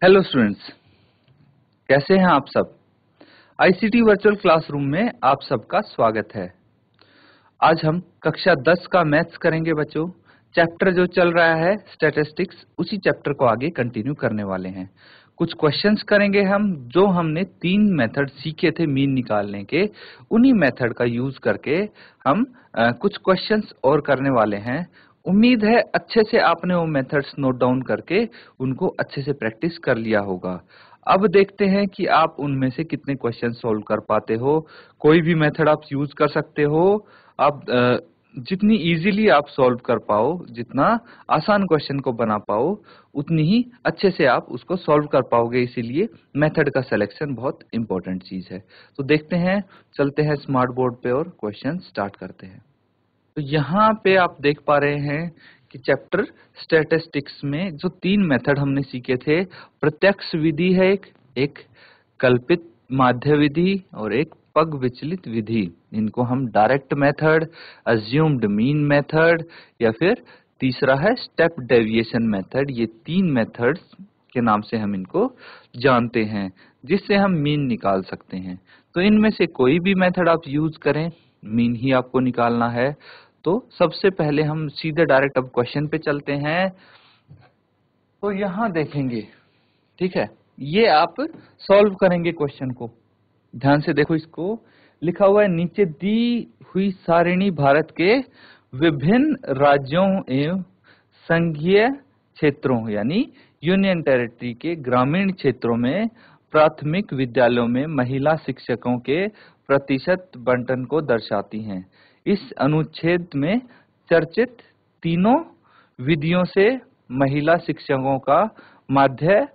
Hello students, कैसे हैं आप सब। आईसीटी वर्चुअल क्लासरूम में आप सबका स्वागत है। आज हम कक्षा 10 का मैथ्स करेंगे बच्चों। चैप्टर जो चल रहा है स्टैटिस्टिक्स, उसी चैप्टर को आगे कंटिन्यू करने वाले हैं। कुछ क्वेश्चंस करेंगे हम, जो हमने 3 मेथड सीखे थे मीन निकालने के, उन्हीं मेथड का यूज करके हम कुछ क्वेश्चंस और करने वाले हैं। उम्मीद है अच्छे से आपने वो मेथड्स नोट डाउन करके उनको अच्छे से प्रैक्टिस कर लिया होगा। अब देखते हैं कि आप उनमें से कितने क्वेश्चन सॉल्व कर पाते हो। कोई भी मेथड आप यूज कर सकते हो। आप जितनी इजीली आप सॉल्व कर पाओ, जितना आसान क्वेश्चन को बना पाओ, उतनी ही अच्छे से आप उसको सॉल्व कर पाओगे। इसीलिए मेथड का सिलेक्शन बहुत इंपॉर्टेंट चीज है। तो देखते हैं, चलते हैं स्मार्ट बोर्ड पे और क्वेश्चन स्टार्ट करते हैं। तो यहाँ पे आप देख पा रहे हैं कि चैप्टर स्टैटिस्टिक्स में जो 3 मेथड हमने सीखे थे, प्रत्यक्ष विधि है एक कल्पित माध्य विधि और एक पग विचलित विधि। इनको हम direct method, assumed mean method या फिर तीसरा है स्टेप डेविएशन मेथड, ये 3 मेथड्स के नाम से हम इनको जानते हैं, जिससे हम मीन निकाल सकते हैं। तो इनमें से कोई भी मेथड आप यूज करें, मीन ही आपको निकालना है। तो सबसे पहले हम सीधे डायरेक्ट अब क्वेश्चन पे चलते हैं। तो यहाँ देखेंगे, ठीक है, ये आप सॉल्व करेंगे क्वेश्चन को। ध्यान से देखो, इसको लिखा हुआ है नीचे दी हुई सारिणी भारत के विभिन्न राज्यों एवं संघीय क्षेत्रों यानी यूनियन टेरिटरी के ग्रामीण क्षेत्रों में प्राथमिक विद्यालयों में महिला शिक्षकों के प्रतिशत बंटन को दर्शाती हैं। इस अनुच्छेद में चर्चित तीनों विधियों से महिला शिक्षकों का माध्य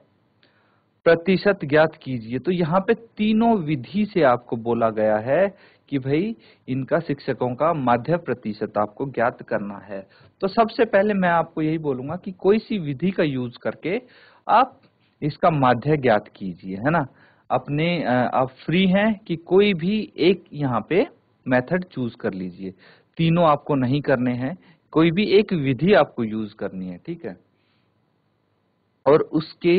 प्रतिशत ज्ञात कीजिए। तो यहाँ पे तीनों विधि से आपको बोला गया है कि भाई इनका शिक्षकों का माध्य प्रतिशत आपको ज्ञात करना है। तो सबसे पहले मैं आपको यही बोलूंगा कि कोई सी विधि का यूज करके आप इसका माध्य ज्ञात कीजिए, है ना। आप फ्री हैं कि कोई भी एक यहाँ पे मेथड चूज कर लीजिए। तीनों आपको नहीं करने हैं, कोई भी एक विधि आपको यूज करनी है, ठीक है। और उसके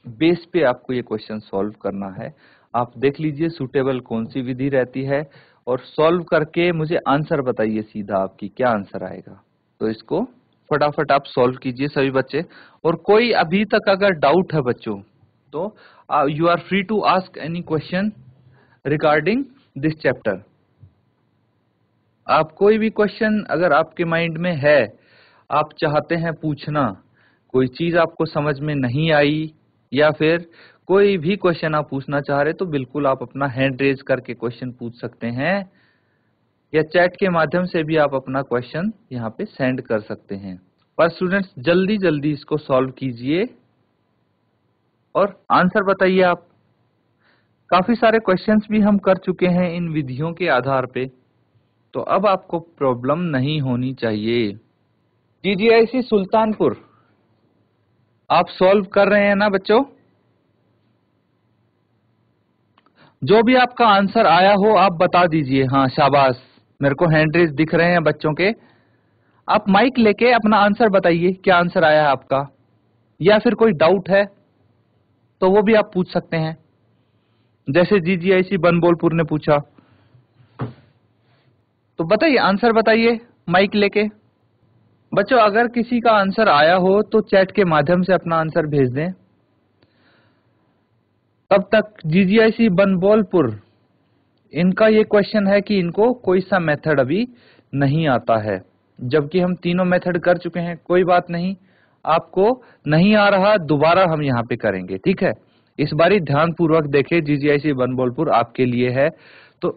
बेस पे आपको ये क्वेश्चन सॉल्व करना है। आप देख लीजिए सूटेबल कौन सी विधि रहती है और सॉल्व करके मुझे आंसर बताइए सीधा आपकी क्या आंसर आएगा। तो इसको फटाफट आप सॉल्व कीजिए सभी बच्चे। और कोई अभी तक अगर डाउट है बच्चों, तो you are free to ask any question regarding this chapter. आप कोई भी क्वेश्चन अगर आपके माइंड में है, आप चाहते हैं पूछना, कोई चीज आपको समझ में नहीं आई या फिर कोई भी क्वेश्चन आप पूछना चाह रहे, तो बिल्कुल आप अपना हैंड रेज करके क्वेश्चन पूछ सकते हैं, या चैट के माध्यम से भी आप अपना क्वेश्चन यहाँ पे सेंड कर सकते हैं। पर स्टूडेंट्स जल्दी जल्दी इसको सॉल्व कीजिए और आंसर बताइए आप। काफी सारे क्वेश्चंस भी हम कर चुके हैं इन विधियों के आधार पे, तो अब आपको प्रॉब्लम नहीं होनी चाहिए। जीजीआईसी सुल्तानपुर, आप सॉल्व कर रहे हैं ना बच्चों। जो भी आपका आंसर आया हो आप बता दीजिए। हाँ शाबाश, मेरे को हैंड रेज दिख रहे हैं बच्चों के। आप माइक लेके अपना आंसर बताइए, क्या आंसर आया है आपका, या फिर कोई डाउट है तो वो भी आप पूछ सकते हैं, जैसे जीजीआईसी बनबोलपुर ने पूछा। तो बताइए, आंसर बताइए माइक लेके। बच्चों अगर किसी का आंसर आया हो तो चैट के माध्यम से अपना आंसर भेज दें। तब तक जीजीआईसी बनबोलपुर, इनका ये क्वेश्चन है कि इनको कोई सा मेथड अभी नहीं आता है, जबकि हम तीनों मेथड कर चुके हैं। कोई बात नहीं, आपको नहीं आ रहा, दोबारा हम यहाँ पे करेंगे, ठीक है। इस बारी ध्यान पूर्वक देखें, जीजीआईसी बनबोलपुर आपके लिए है। तो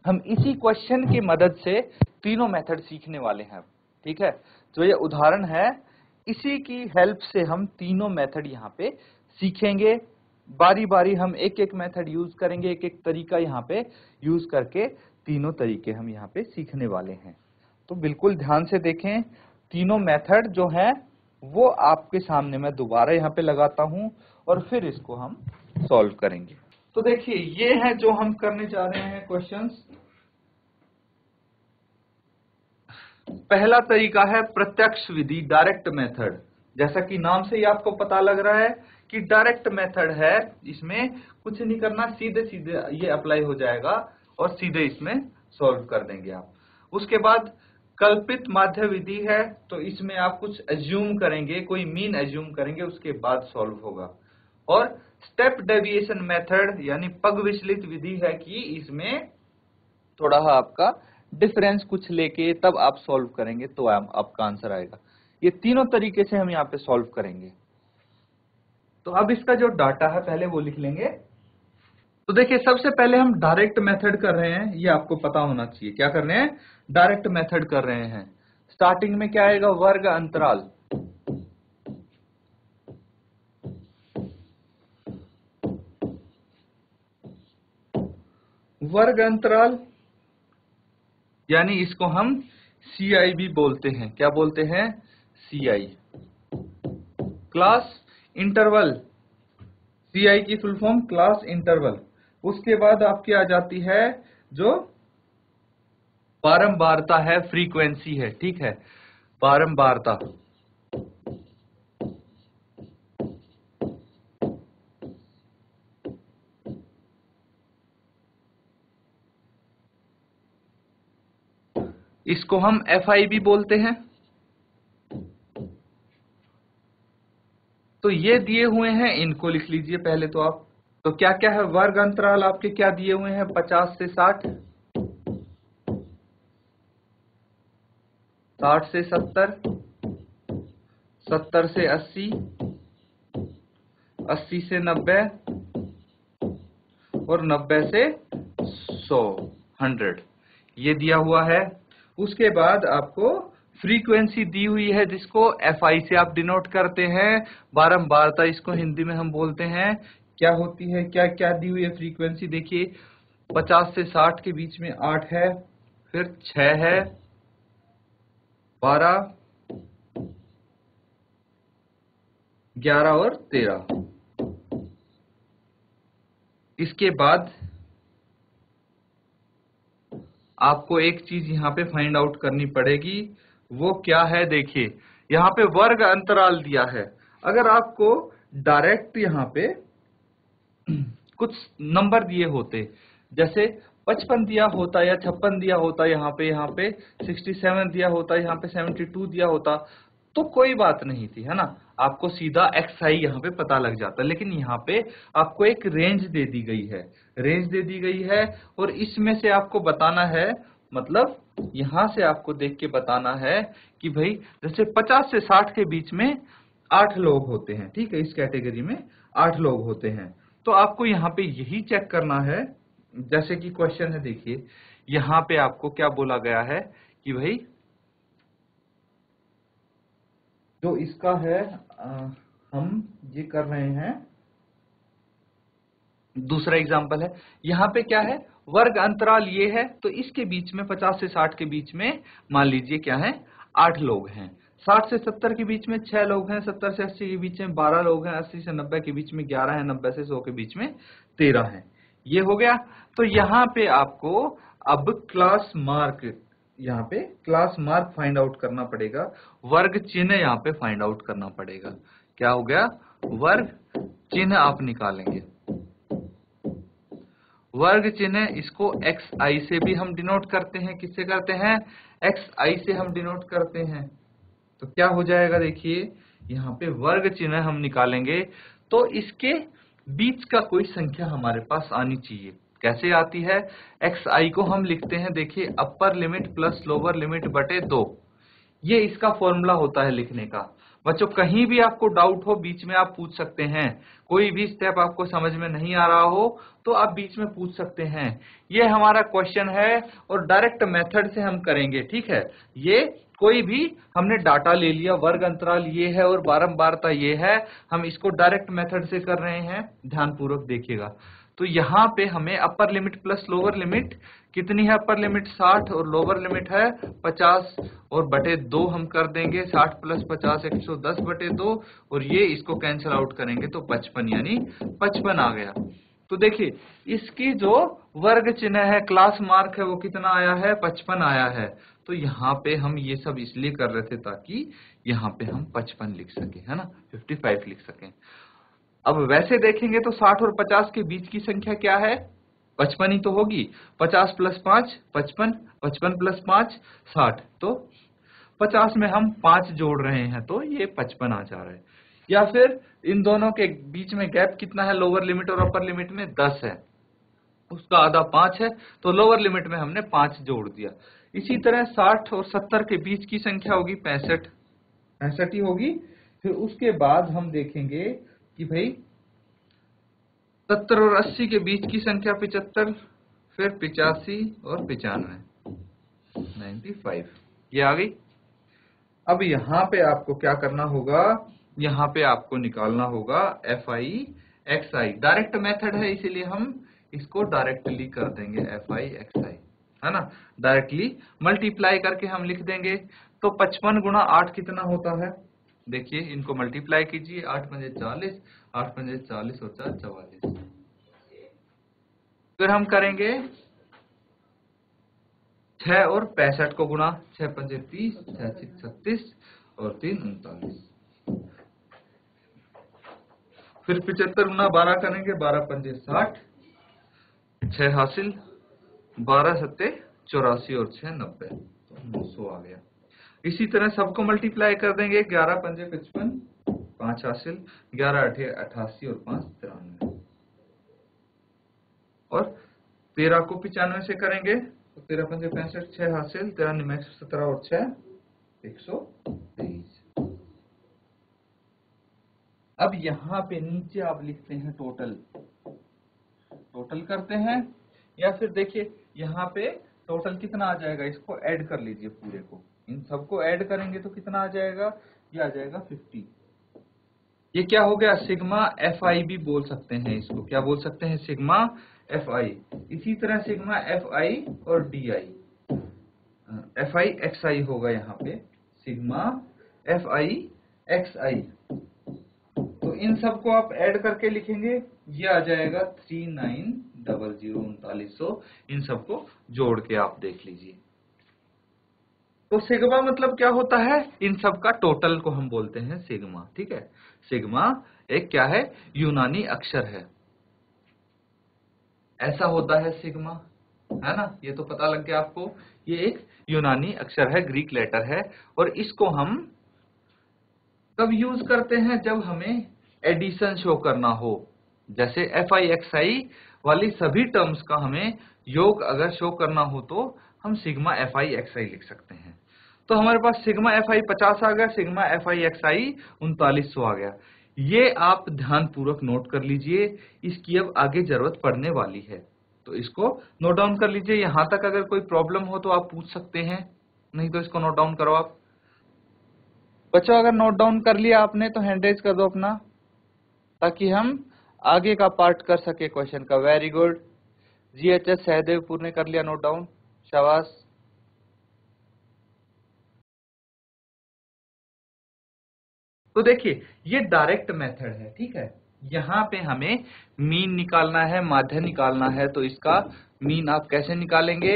हम इसी क्वेश्चन की मदद से तीनों मेथड सीखने वाले हैं, ठीक है। तो ये उदाहरण है, इसी की हेल्प से हम तीनों मेथड यहाँ पे सीखेंगे। बारी बारी हम एक एक मेथड यूज करेंगे, एक एक तरीका यहाँ पे यूज करके तीनों तरीके हम यहाँ पे सीखने वाले हैं। तो बिल्कुल ध्यान से देखें, तीनों मेथड जो हैं वो आपके सामने मैं दोबारा यहाँ पे लगाता हूं और फिर इसको हम सॉल्व करेंगे। तो देखिए ये है जो हम करने जा रहे हैं क्वेश्चंस। पहला तरीका है प्रत्यक्ष विधि, डायरेक्ट मेथड। जैसा कि नाम से ही आपको पता लग रहा है कि डायरेक्ट मेथड है, इसमें कुछ नहीं करना, सीधे सीधे ये अप्लाई हो जाएगा और सीधे इसमें सॉल्व कर देंगे आप। उसके बाद कल्पित माध्य विधि है, तो इसमें आप कुछ एज्यूम करेंगे, कोई मीन एज्यूम करेंगे, उसके बाद सॉल्व होगा। और स्टेप डेविएशन मेथड यानी पग विचलित विधि है कि इसमें थोड़ा आपका डिफरेंस कुछ लेके तब आप सॉल्व करेंगे तो आपका आंसर आएगा। ये तीनों तरीके से हम यहाँ पे सॉल्व करेंगे। तो अब इसका जो डाटा है पहले वो लिख लेंगे। तो देखिए सबसे पहले हम डायरेक्ट मेथड कर रहे हैं, ये आपको पता होना चाहिए। क्या कर रहे हैं? डायरेक्ट मेथड कर रहे हैं। स्टार्टिंग में क्या आएगा? वर्ग अंतराल। वर्ग अंतराल यानी इसको हम CI भी बोलते हैं। क्या बोलते हैं? CI। क्लास इंटरवल, CI की फुल फॉर्म क्लास इंटरवल। उसके बाद आपकी आ जाती है जो बारंबारता है, फ्रीक्वेंसी है, ठीक है, बारंबारता। इसको हम FI भी बोलते हैं। तो ये दिए हुए हैं, इनको लिख लीजिए पहले तो आप। तो क्या क्या है? वर्ग अंतराल आपके क्या दिए हुए हैं? 50 से 60, 60 से 70, 70 से 80, 80 से 90 और 90 से 100, 100, ये दिया हुआ है। उसके बाद आपको फ्रीक्वेंसी दी हुई है जिसको FI से आप डिनोट करते हैं। बारंबारता इसको हिंदी में हम बोलते हैं। क्या होती है, क्या क्या दी हुई है फ्रीक्वेंसी? देखिए 50 से 60 के बीच में 8 है, फिर 6 है, 12, 11 और 13। इसके बाद आपको एक चीज यहाँ पे फाइंड आउट करनी पड़ेगी, वो क्या है? देखिए यहाँ पे वर्ग अंतराल दिया है। अगर आपको डायरेक्ट यहाँ पे कुछ नंबर दिए होते, जैसे 55 दिया होता या 56 दिया होता, यहाँ पे 67 दिया होता, यहाँ पे 72 दिया होता, तो कोई बात नहीं थी, है ना, आपको सीधा XI यहाँ पे पता लग जाता। लेकिन यहाँ पे आपको एक रेंज दे दी गई है, रेंज दे दी गई है, और इसमें से आपको बताना है, मतलब यहाँ से आपको देख के बताना है कि भाई जैसे 50 से 60 के बीच में 8 लोग होते हैं, ठीक है, इस कैटेगरी में 8 लोग होते हैं। तो आपको यहाँ पे यही चेक करना है, जैसे कि क्वेश्चन है, देखिए यहाँ पे आपको क्या बोला गया है कि भाई जो इसका है हम ये कर रहे हैं, दूसरा एग्जांपल है, यहाँ पे क्या है? वर्ग अंतराल ये है, तो इसके बीच में 50 से 60 के बीच में मान लीजिए क्या है? 8 लोग हैं। 60 से 70 के बीच में 6 लोग हैं, 70 से 80 के बीच में 12 लोग हैं, 80 से 90 के बीच में 11 है, 90 से 100 के बीच में 13 है। ये हो गया। तो यहाँ पे आपको अब क्लास मार्क, यहाँ पे क्लास मार्क फाइंड आउट करना पड़ेगा, वर्ग चिन्ह यहाँ पे फाइंड आउट करना पड़ेगा। क्या हो गया? वर्ग चिन्ह आप निकालेंगे। वर्ग चिन्ह इसको XI से भी हम डिनोट करते हैं। किससे करते हैं? XI से हम डिनोट करते हैं। तो क्या हो जाएगा? देखिए यहाँ पे वर्ग चिन्ह हम निकालेंगे तो इसके बीच का कोई संख्या हमारे पास आनी चाहिए। कैसे आती है? XI को हम लिखते हैं, देखिए upper limit plus lower limit बटे 2, ये इसका फॉर्मूला होता है लिखने का। बच्चों कहीं भी आपको डाउट हो बीच में आप पूछ सकते हैं, कोई भी स्टेप आपको समझ में नहीं आ रहा हो तो आप बीच में पूछ सकते हैं। ये हमारा क्वेश्चन है और डायरेक्ट मेथड से हम करेंगे, ठीक है। ये कोई भी हमने डाटा ले लिया, वर्ग अंतराल ये है और बारंबारता ये है, हम इसको डायरेक्ट मेथड से कर रहे हैं, ध्यानपूर्वक देखिएगा। तो यहाँ पे हमें upper limit plus lower limit कितनी है? अपर लिमिट 60 और लोअर लिमिट है 50 और बटे 2 हम कर देंगे। 60 प्लस 50 110 बटे 2 और ये इसको कैंसिल आउट करेंगे तो 55 यानी 55 आ गया। तो देखिए इसकी जो वर्ग चिन्ह है, क्लास मार्क है, वो कितना आया है? 55 आया है। तो यहाँ पे हम ये सब इसलिए कर रहे थे ताकि यहाँ पे हम 55 लिख सके, है ना, 55 लिख सकें। अब वैसे देखेंगे तो 60 और 50 के बीच की संख्या क्या है? 55 ही तो होगी। 50 प्लस 5 55, 55 प्लस 5 60। तो 50 में हम 5 जोड़ रहे हैं तो ये 55 आ जा रहा है। या फिर इन दोनों के बीच में गैप कितना है लोअर लिमिट और अपर लिमिट में? 10 है, उसका आधा 5 है, तो लोअर लिमिट में हमने 5 जोड़ दिया। इसी तरह 60 और 70 के बीच की संख्या होगी 65, 65 ही होगी। फिर उसके बाद हम देखेंगे कि भाई 70 और 80 के बीच की संख्या 75, फिर 85 और 95, 95, ये आ गई। अब यहाँ पे आपको क्या करना होगा? यहाँ पे आपको निकालना होगा FI XI। डायरेक्ट मेथड है इसीलिए हम इसको डायरेक्टली कर देंगे FI XI, है ना। डायरेक्टली मल्टीप्लाई करके हम लिख देंगे। तो 55 गुणा 8 कितना होता है? देखिए इनको मल्टीप्लाई कीजिए। 8 पंजे 40, 8 पंजे 40 और 4 44। फिर हम करेंगे 6 और 65 को गुणा। 6 पंजे 30, 6 6 36 और 3 39। फिर 75 गुणा 12 करेंगे। 12 पंजे 60, 6 हासिल, 12 सत्ते 84 और 6 90, तो 900 आ गया। इसी तरह सबको मल्टीप्लाई कर देंगे। 11 पंजे 55, 5 हासिल, 11 अठे 88 और 5 93, और 13 को 95 से करेंगे तो 13 पंजे 65, 6 हासिल, 13 निमे 117 और 6 123। अब यहाँ पे नीचे आप लिखते हैं टोटल, टोटल करते हैं। या फिर देखिए यहाँ पे टोटल कितना आ जाएगा, इसको ऐड कर लीजिए पूरे को। इन सबको ऐड करेंगे तो कितना आ जाएगा? ये आ जाएगा 50। ये क्या हो गया? सिग्मा FI भी बोल सकते हैं इसको। क्या बोल सकते हैं? Sigma FI। इसी तरह सिग्मा FI और DI, FI XI होगा यहाँ पे, सिग्मा FI XI। तो इन सबको आप ऐड करके लिखेंगे, ये आ जाएगा 3900 3900। इन सबको जोड़ के आप देख लीजिए। तो सिग्मा मतलब क्या होता है? इन सब का टोटल को हम बोलते हैं सिग्मा, ठीक है। सिग्मा एक क्या है? यूनानी अक्षर है। ऐसा होता है सिग्मा, है ना। ये तो पता लग गया आपको। ये एक यूनानी अक्षर है, ग्रीक लेटर है। और इसको हम कब यूज करते हैं? जब हमें एडिशन शो करना हो। जैसे FI XI वाली सभी टर्म्स का हमें योग अगर शो करना हो तो हम सिग्मा FI XI लिख सकते हैं। तो हमारे पास सिग्मा FI 50 आ गया, सिग्मा FI XI 3900 आ गया। ये आप ध्यान पूर्वक नोट कर लीजिए, इसकी अब आगे जरूरत पड़ने वाली है, तो इसको नोट डाउन कर लीजिए। यहां तक अगर कोई प्रॉब्लम हो तो आप पूछ सकते हैं, नहीं तो इसको नोट डाउन करो आप। बच्चों अगर नोट डाउन कर लिया आपने तो हैंड रेज कर दो अपना, ताकि हम आगे का पार्ट कर सके क्वेश्चन का। Very good. GHS सहदेवपुर ने कर लिया नोट डाउन, शाबाश। तो देखिए ये डायरेक्ट मेथड है, ठीक है। यहाँ पे हमें मीन निकालना है, माध्य निकालना है। तो इसका मीन आप कैसे निकालेंगे?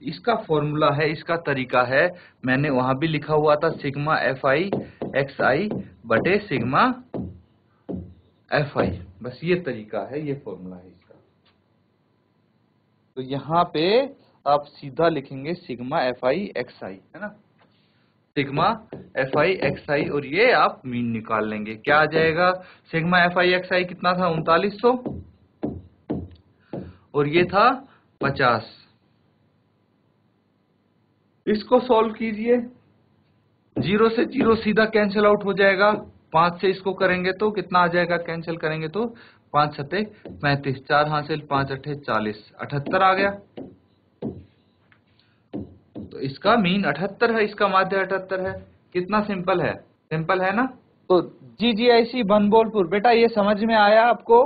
इसका फॉर्मूला है, इसका तरीका है, मैंने वहां भी लिखा हुआ था, सिग्मा FI XI बटे सिग्मा FI। बस ये तरीका है, ये फॉर्मूला है इसका। तो यहाँ पे आप सीधा लिखेंगे सिग्मा FI XI, है ना, सिग्मा FI XI, और ये आप मीन निकाल लेंगे। क्या आ जाएगा? सिग्मा FI XI कितना था? 3900, और ये था 50। इसको सॉल्व कीजिए। 0 से 0 सीधा कैंसिल आउट हो जाएगा। 5 से इसको करेंगे तो कितना आ जाएगा? कैंसिल करेंगे तो 5 सत्ते 35, 4 हासिल, 5 अठे 40, 78 आ गया। तो इसका मीन 78 है, इसका माध्य 78 है। कितना सिंपल है, सिंपल है ना। तो GGIC बनबोलपुर, बेटा ये समझ में आया आपको?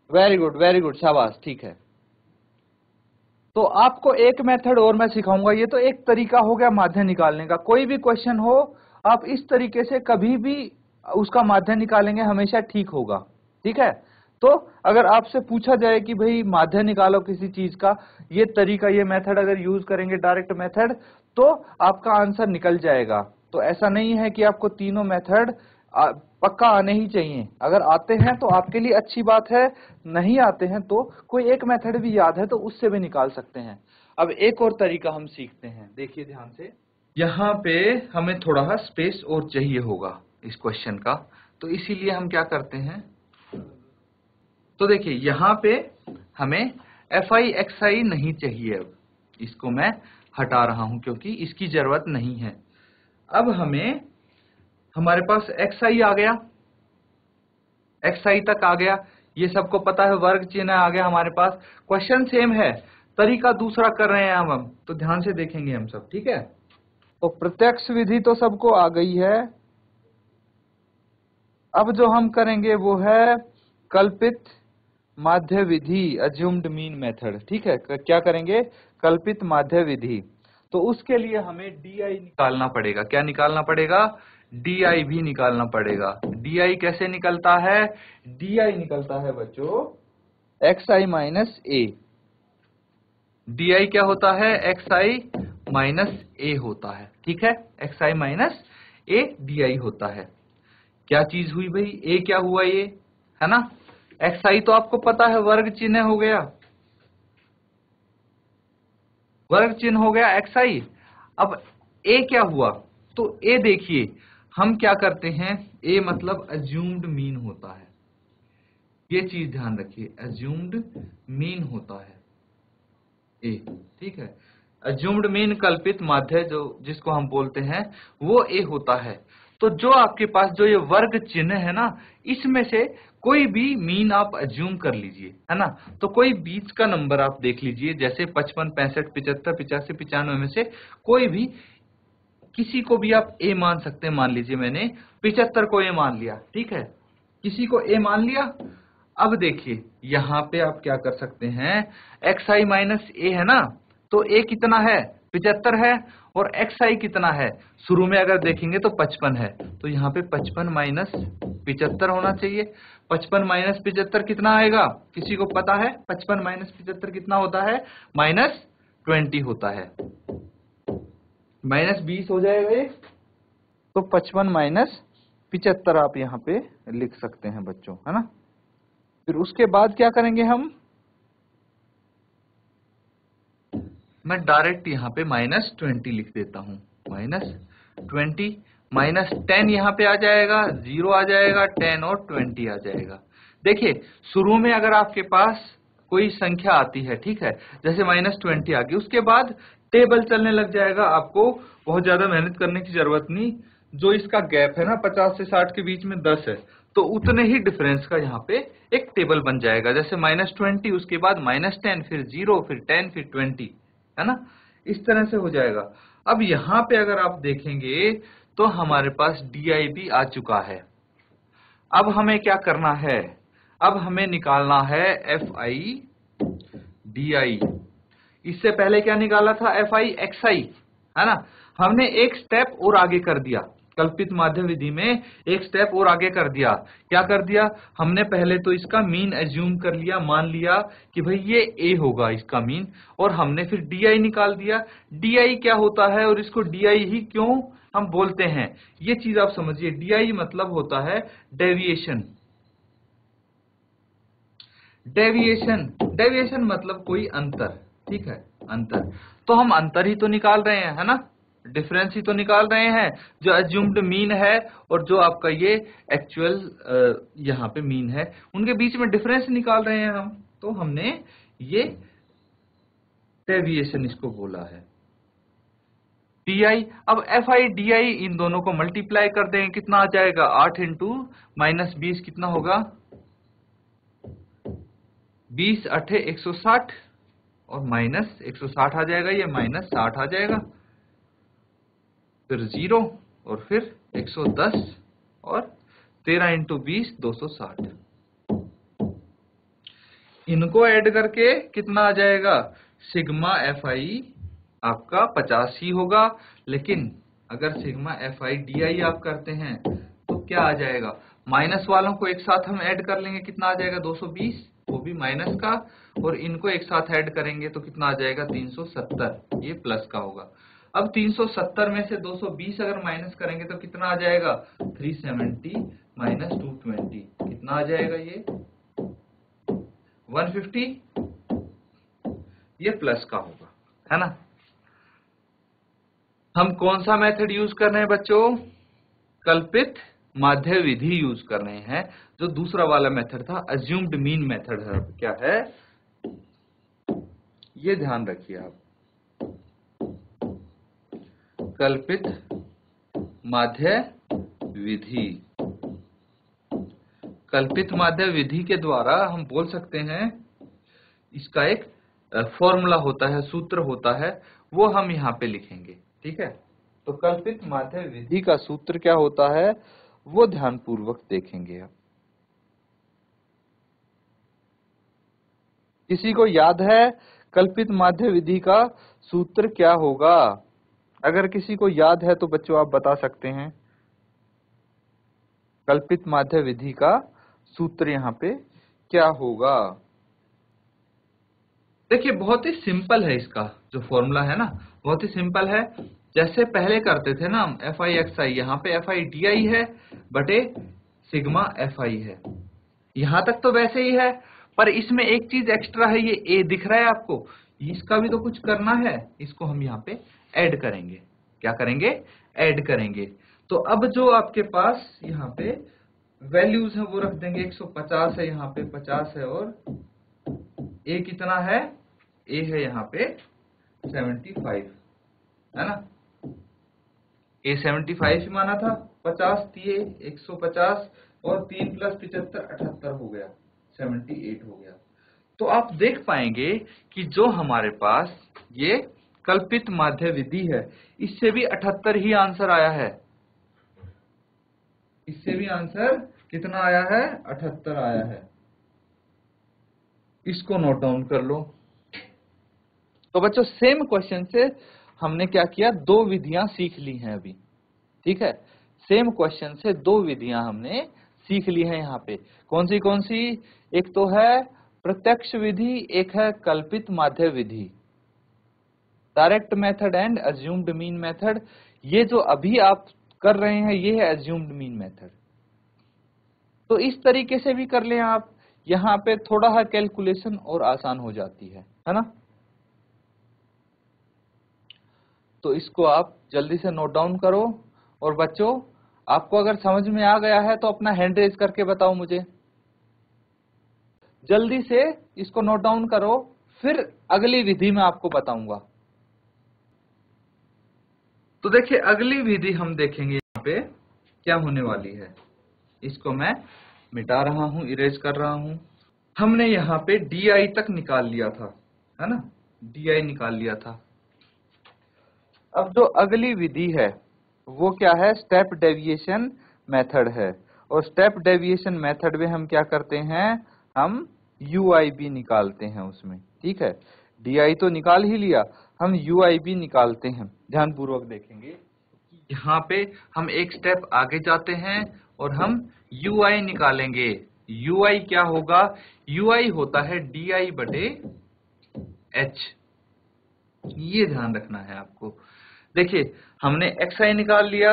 वेरी गुड, वेरी गुड, शाबाश, ठीक है। तो आपको एक मेथड और मैं सिखाऊंगा। ये तो एक तरीका हो गया माध्य निकालने का। कोई भी क्वेश्चन हो आप इस तरीके से कभी भी उसका माध्य निकालेंगे, हमेशा ठीक होगा, ठीक है। तो अगर आपसे पूछा जाए कि भाई माध्य निकालो किसी चीज का, ये तरीका, ये मेथड अगर यूज करेंगे, डायरेक्ट मेथड, तो आपका आंसर निकल जाएगा। तो ऐसा नहीं है कि आपको तीनों मेथड पक्का आने ही चाहिए। अगर आते हैं तो आपके लिए अच्छी बात है, नहीं आते हैं तो कोई एक मेथड भी याद है तो उससे भी निकाल सकते हैं। अब एक और तरीका हम सीखते हैं, देखिए ध्यान से। यहाँ पे हमें थोड़ा स्पेस और चाहिए होगा इस क्वेश्चन का, तो इसीलिए हम क्या करते हैं, तो देखिए यहाँ पे हमें fi xi नहीं चाहिए। अब इसको मैं हटा रहा हूं क्योंकि इसकी जरूरत नहीं है। अब हमें, हमारे पास xi आ गया, xi तक आ गया, ये सबको पता है, वर्ग चिन्ह आ गया हमारे पास। क्वेश्चन सेम है, तरीका दूसरा कर रहे हैं हम, तो ध्यान से देखेंगे हम सब, ठीक है। तो प्रत्यक्ष विधि तो सबको आ गई है। अब जो हम करेंगे वो है कल्पित माध्य विधि, अज्यूम्ड मीन मेथड, ठीक है। क्या करेंगे, कल्पित माध्य विधि। तो उसके लिए हमें DI निकालना पड़ेगा। क्या निकालना पड़ेगा, DI भी निकालना पड़ेगा। DI कैसे निकलता है, DI निकलता है बच्चों xi माइनस a। DI क्या होता है, xi माइनस a होता है, ठीक है। xi माइनस a DI होता है। क्या चीज हुई भाई, a क्या हुआ, ये है ना। xi तो आपको पता है वर्ग चिन्ह हो गया, वर्ग चिन्ह हो गया xi। अब a क्या हुआ, तो a देखिए हम क्या करते हैं, a मतलब अज्यूम्ड मीन होता है, ये चीज ध्यान रखिए, अज्यूम्ड मीन होता है a, ठीक है। अज्यूम्ड मीन कल्पित माध्य जो जिसको हम बोलते हैं वो a होता है। तो जो आपके पास जो ये वर्ग चिन्ह है ना, इसमें से कोई भी मीन आप अज्यूम कर लीजिए, है ना। तो कोई बीच का नंबर आप देख लीजिए, जैसे 55, 65, 75, 85, 95 में से कोई भी किसी को भी आप a मान सकते हैं। मान लीजिए मैंने 75 को a मान लिया, ठीक है, किसी को a मान लिया। अब देखिए यहाँ पे आप क्या कर सकते हैं, xi माइनस a है ना, तो a कितना है, 75 है, और xi कितना है, शुरू में अगर देखेंगे तो 55 है, तो यहाँ पे 55 माइनस 75 होना चाहिए। 55 माइनस 75 कितना आएगा, किसी को पता है, 55 माइनस 75 कितना होता है, माइनस 20 होता है, माइनस 20 हो जाएगा ये। तो 55 माइनस 75 आप यहाँ पे लिख सकते हैं बच्चों, है ना। फिर उसके बाद क्या करेंगे हम, मैं डायरेक्ट यहाँ पे माइनस 20 लिख देता हूँ, माइनस 20 माइनस 10 यहाँ पे आ जाएगा, 0 आ जाएगा, 10 और 20 आ जाएगा। देखिए शुरू में अगर आपके पास कोई संख्या आती है, ठीक है, जैसे माइनस 20 आ गई, उसके बाद टेबल चलने लग जाएगा, आपको बहुत ज्यादा मेहनत करने की जरूरत नहीं। जो इसका गैप है ना 50 से 60 के बीच में 10 है, तो उतने ही डिफरेंस का यहाँ पे एक टेबल बन जाएगा, जैसे माइनस 20, उसके बाद माइनस 10, फिर 0, फिर 10, फिर 20, है ना, इस तरह से हो जाएगा। अब यहाँ पे अगर आप देखेंगे तो हमारे पास DI भी आ चुका है। अब हमें क्या करना है, अब हमें निकालना है FI DI। इससे पहले क्या निकाला था, FI XI, है ना। हमने एक स्टेप और आगे कर दिया, कल्पित माध्य विधि में एक स्टेप और आगे कर दिया। क्या कर दिया, हमने पहले तो इसका मीन एज्यूम कर लिया, मान लिया कि भाई ये a होगा इसका मीन, और हमने फिर DI निकाल दिया। DI क्या होता है और इसको DI ही क्यों हम बोलते हैं, ये चीज आप समझिए। DI मतलब होता है डेविएशन, डेविएशन, डेविएशन मतलब कोई अंतर, ठीक है, अंतर। तो हम अंतर ही तो निकाल रहे हैं, है ना, डिफरेंस ही तो निकाल रहे हैं, जो अज्यूम्ड मीन है और जो आपका ये एक्चुअल यहाँ पे मीन है, उनके बीच में डिफरेंस निकाल रहे हैं हम। तो हमने ये डेविएशन इसको बोला है, DI। अब FI DI इन दोनों को मल्टीप्लाई कर देंगे, कितना आ जाएगा, 8 इंटू माइनस 20 कितना होगा, 20 8 160, और माइनस 160 आ जाएगा, ये माइनस 60 आ जाएगा, फिर 0, और फिर 110, और 13 इंटू 20 260। इनको ऐड करके कितना आ जाएगा, सिग्मा FI आपका 50 ही होगा। लेकिन अगर सिग्मा FI DI आप करते हैं तो क्या आ जाएगा, माइनस वालों को एक साथ हम ऐड कर लेंगे, कितना आ जाएगा 220, वो भी माइनस का, और इनको एक साथ ऐड करेंगे तो कितना आ जाएगा 370, ये प्लस का होगा। अब 370 में से 220 अगर माइनस करेंगे तो कितना आ जाएगा 370 माइनस 220, कितना आ जाएगा ये 150, ये प्लस का होगा, है ना। हम कौन सा मेथड यूज कर रहे हैं बच्चों, कल्पित माध्य विधि यूज कर रहे हैं। जो दूसरा वाला मेथड था अज्यूम्ड मीन मेथड है, क्या है ये ध्यान रखिए आप। कल्पित माध्य विधि, कल्पित माध्य विधि के द्वारा हम बोल सकते हैं, इसका एक फॉर्मूला होता है, सूत्र होता है, वो हम यहाँ पे लिखेंगे, ठीक है। तो कल्पित माध्य विधि का सूत्र क्या होता है वो ध्यानपूर्वक देखेंगे आप। किसी को याद है कल्पित माध्य विधि का सूत्र क्या होगा? अगर किसी को याद है तो बच्चों आप बता सकते हैं। कल्पित माध्य विधि का सूत्र यहाँ पे क्या होगा? देखिए बहुत ही सिंपल है, इसका जो फॉर्मूला है ना बहुत ही सिंपल है। जैसे पहले करते थे ना हम एफ आई एक्स आई, यहाँ पे एफ आई डी आई है बटे सिग्मा एफ आई है, यहाँ तक तो वैसे ही है, पर इसमें एक चीज एक्स्ट्रा है, ये ए दिख रहा है आपको, इसका भी तो कुछ करना है, इसको हम यहाँ पे ऐड करेंगे। क्या करेंगे? ऐड करेंगे। तो अब जो आपके पास यहाँ पे वैल्यूज है वो रख देंगे, 150 है यहाँ पे, 50 है, और ए कितना है, ए है यहाँ पे 75, है ना। ए 75 ही माना था, 50 दिए 150 और 3 प्लस 75 78 हो गया, 78 हो गया। तो आप देख पाएंगे कि जो हमारे पास ये कल्पित माध्य विधि है, इससे भी 78 ही आंसर आया है, इससे भी आंसर कितना आया है 78 आया है। इसको नोट डाउन कर लो। तो बच्चों सेम क्वेश्चन से हमने क्या किया, दो विधियां सीख ली हैं अभी, ठीक है। सेम क्वेश्चन से दो विधियां हमने सीख ली हैं यहाँ पे। कौन सी? एक तो है प्रत्यक्ष विधि, एक है कल्पित माध्य विधि, direct method and assumed mean method. ये जो अभी आप कर रहे हैं ये है अज्यूम्ड मीन मेथड। तो इस तरीके से भी कर लें आप, यहाँ पे थोड़ा सा कैलकुलेशन और आसान हो जाती है ना। तो इसको आप जल्दी से नोट डाउन करो। और बच्चों आपको अगर समझ में आ गया है तो अपना हैंड रेज करके बताओ मुझे, जल्दी से इसको नोट डाउन करो, फिर अगली विधि में आपको बताऊंगा। तो देखिए अगली विधि हम देखेंगे यहाँ पे क्या होने वाली है। इसको मैं मिटा रहा हूं, इरेज कर रहा हूं। हमने यहाँ पे डी तक निकाल लिया था, है ना, डी निकाल लिया था। अब जो अगली विधि है वो क्या है, स्टेप डेविएशन मेथड है। और स्टेप डेविएशन मेथड में हम क्या करते हैं, हम UIB निकालते हैं उसमें, ठीक है। DI तो निकाल ही लिया, हम UIB निकालते हैं। ध्यानपूर्वक देखेंगे, यहाँ पे हम एक स्टेप आगे जाते हैं और हम UI निकालेंगे। UI क्या होगा, UI होता है DI बटे H, ये ध्यान रखना है आपको। देखिए हमने XI निकाल लिया,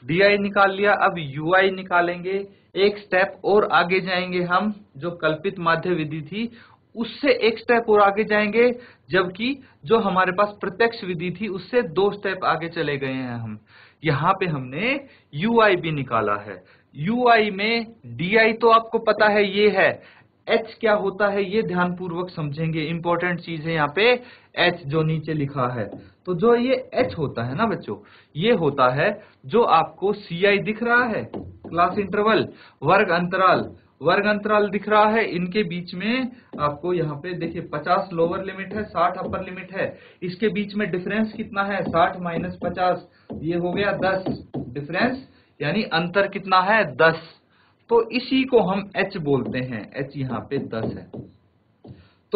DI निकाल लिया, अब UI निकालेंगे। एक स्टेप और आगे जाएंगे हम, जो कल्पित माध्य विधि थी उससे एक स्टेप और आगे जाएंगे, जबकि जो हमारे पास प्रत्यक्ष विधि थी उससे 2 स्टेप आगे चले गए हैं हम। यहाँ पे हमने UIB निकाला है। UI में DI तो आपको पता है ये है, H क्या होता है ये ध्यानपूर्वक समझेंगे, इंपॉर्टेंट चीज है यहाँ पे H जो नीचे लिखा है। तो जो ये H होता है ना बच्चों, ये होता है जो आपको CI दिख रहा है, क्लास इंटरवल, वर्ग अंतराल दिख रहा है, इनके बीच में आपको यहाँ पे देखिए 50 लोअर लिमिट है, 60 अपर लिमिट है, इसके बीच में डिफरेंस कितना है 60 माइनस 50, ये हो गया 10 डिफरेंस, यानी अंतर कितना है 10। तो इसी को हम H बोलते हैं, H यहाँ पे 10 है।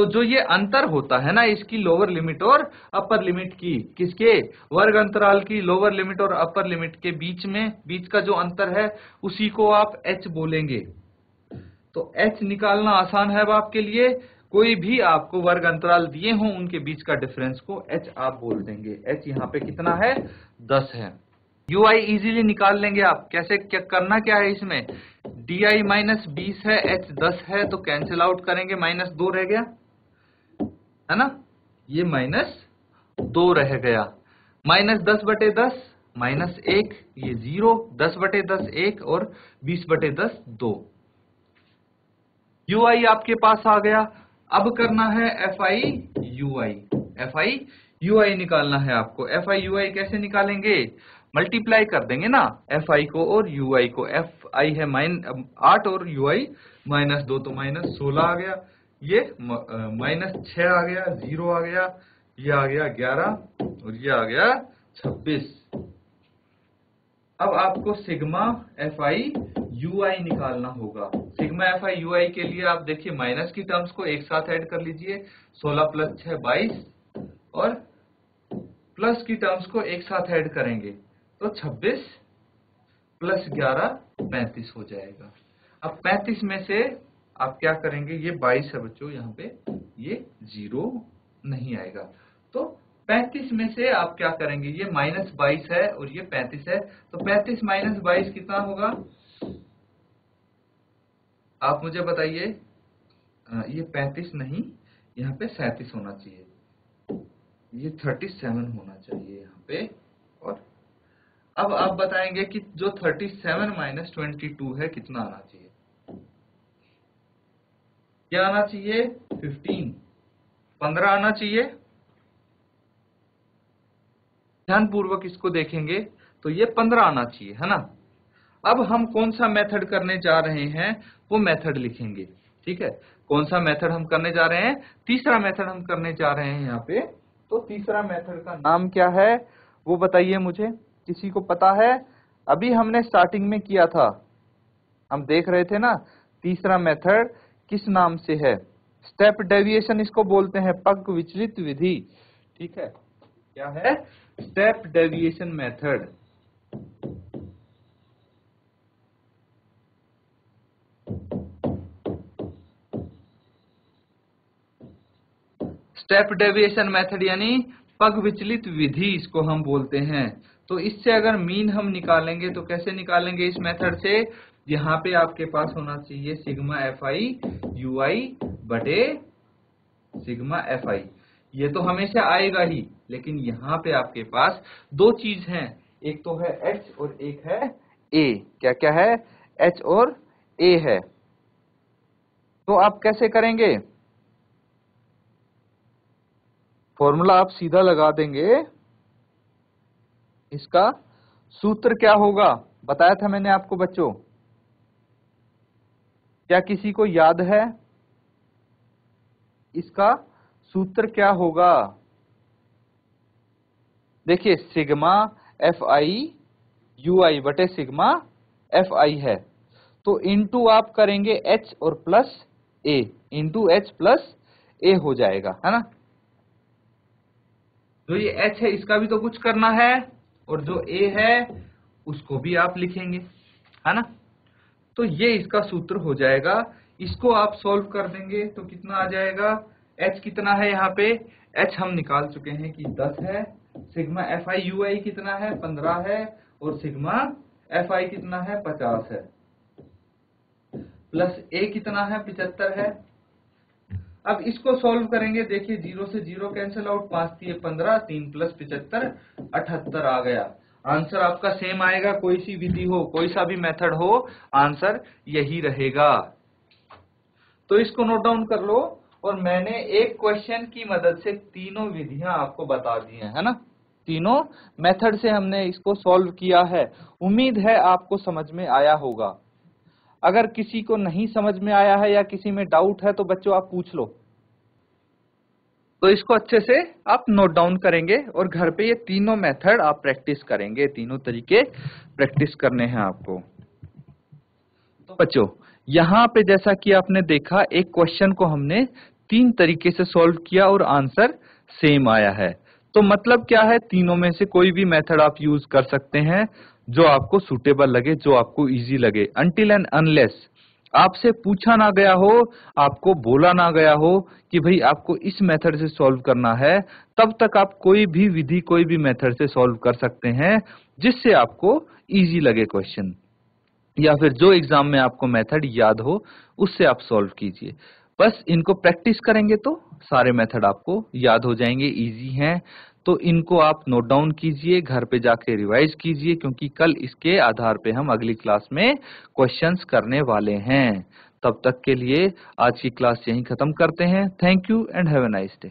तो जो ये अंतर होता है ना इसकी लोअर लिमिट और अपर लिमिट की, किसके, वर्ग अंतराल की लोअर लिमिट और अपर लिमिट के बीच का जो अंतर है उसी को आप h बोलेंगे। तो h निकालना आसान है अब आपके लिए, कोई भी आपको वर्ग अंतराल दिए हों उनके बीच का डिफरेंस को h आप बोल देंगे। h यहाँ पे कितना है, 10 है। ui इजीली निकाल लेंगे आप, कैसे, क्या करना क्या है इसमें, di माइनस 20 है, h 10 है, तो कैंसिल आउट करेंगे, माइनस 2 रह गया है ना, ये माइनस 2 रह गया, माइनस 10/10 माइनस 1, ये 0, 10/10 1 और 20/10 2। ui आपके पास आ गया। अब करना है fi ui निकालना है आपको। fi ui कैसे निकालेंगे, मल्टीप्लाई कर देंगे ना fi को और ui को। fi है 8 और ui -2, तो -16 आ गया, ये -6 आ गया, 0 आ गया, ये आ गया 11 और ये आ गया 26। अब आपको सिग्मा fi ui निकालना होगा। सिग्मा fi ui के लिए आप देखिए माइनस की टर्म्स को एक साथ ऐड कर लीजिए, 16 + 6 22 और प्लस की टर्म्स को एक साथ ऐड करेंगे तो 26 + 11 35 हो जाएगा। अब 35 में से आप क्या करेंगे, ये 22 है बच्चों, यहाँ पे ये 0 नहीं आएगा, तो 35 में से आप क्या करेंगे, ये -22 है और ये 35 है, तो 35 - 22 कितना होगा, आप मुझे बताइए। ये 35 नहीं, यहाँ पे 37 होना चाहिए, ये 37 होना चाहिए यहाँ पे। और अब आप बताएंगे कि जो 37 - 22 है कितना आना चाहिए, क्या आना चाहिए, 15 आना चाहिए। ध्यानपूर्वक इसको देखेंगे तो ये 15 आना चाहिए, है ना। अब हम कौन सा मेथड करने जा रहे हैं वो मेथड लिखेंगे, ठीक है। कौन सा मेथड हम करने जा रहे हैं, तीसरा मेथड हम करने जा रहे हैं यहाँ पे। तो तीसरा मेथड का नाम क्या है वो बताइए मुझे, किसी को पता है। अभी हमने स्टार्टिंग में किया था, हम देख रहे थे ना, तीसरा मेथड किस नाम से है, स्टेप डेविएशन इसको बोलते हैं, पग विचलित विधि, ठीक है। क्या है, step deviation method. Step deviation method यानी पग विचलित विधि इसको हम बोलते हैं। तो इससे अगर मीन हम निकालेंगे तो कैसे निकालेंगे इस मेथड से, यहाँ पे आपके पास होना चाहिए सिग्मा fi ui बटे सिग्मा fi, ये तो हमेशा आएगा ही, लेकिन यहाँ पे आपके पास दो चीज हैं, एक तो है h और एक है a। क्या क्या है, h और a है। तो आप कैसे करेंगे, फॉर्मूला आप सीधा लगा देंगे, इसका सूत्र क्या होगा बताया था मैंने आपको बच्चों, क्या किसी को याद है, इसका सूत्र क्या होगा। देखिए सिग्मा fi ui बटे सिग्मा fi है, तो इनटू आप करेंगे h और plus a, into h plus a हो जाएगा, है ना। जो ये h है इसका भी तो कुछ करना है, और जो a है उसको भी आप लिखेंगे, है ना। तो ये इसका सूत्र हो जाएगा, इसको आप सॉल्व कर देंगे तो कितना आ जाएगा, h कितना है यहाँ पे, h हम निकाल चुके हैं कि 10 है, सिग्मा fi ui कितना है 15 है, और सिग्मा fi कितना है 50 है, प्लस a कितना है 75 है। अब इसको सॉल्व करेंगे, देखिए 0 से 0 कैंसिल आउट, 5 3 15, 3 + 75 78 आ गया। आंसर आपका सेम आएगा, कोई सी विधि हो, कोई सा भी मेथड हो, आंसर यही रहेगा। तो इसको नोट डाउन कर लो, और मैंने एक क्वेश्चन की मदद से तीनों विधियां आपको बता दी हैं, है ना। तीनों मेथड से हमने इसको सॉल्व किया है। उम्मीद है आपको समझ में आया होगा। अगर किसी को नहीं समझ में आया है या किसी में डाउट है तो बच्चों आप पूछ लो। तो इसको अच्छे से आप नोट डाउन करेंगे और घर पे ये तीनों मेथड आप प्रैक्टिस करेंगे, तीनों तरीके प्रैक्टिस करने हैं आपको। तो बच्चों यहाँ पे जैसा कि आपने देखा, एक क्वेश्चन को हमने 3 तरीके से सॉल्व किया और आंसर सेम आया है। तो मतलब क्या है, तीनों में से कोई भी मेथड आप यूज कर सकते हैं जो आपको सूटेबल लगे, जो आपको इजी लगे। अनटिल एंड अनलेस आपसे पूछा ना गया हो, आपको बोला ना गया हो कि भाई आपको इस मेथड से सॉल्व करना है, तब तक आप कोई भी विधि, कोई भी मेथड से सॉल्व कर सकते हैं जिससे आपको इजी लगे क्वेश्चन, या फिर जो एग्जाम में आपको मेथड याद हो उससे आप सॉल्व कीजिए। बस इनको प्रैक्टिस करेंगे तो सारे मेथड आपको याद हो जाएंगे, इजी हैं। तो इनको आप नोट डाउन कीजिए, घर पे जाके रिवाइज कीजिए, क्योंकि कल इसके आधार पे हम अगली क्लास में क्वेश्चंस करने वाले हैं। तब तक के लिए आज की क्लास यहीं खत्म करते हैं। Thank you and have a nice day.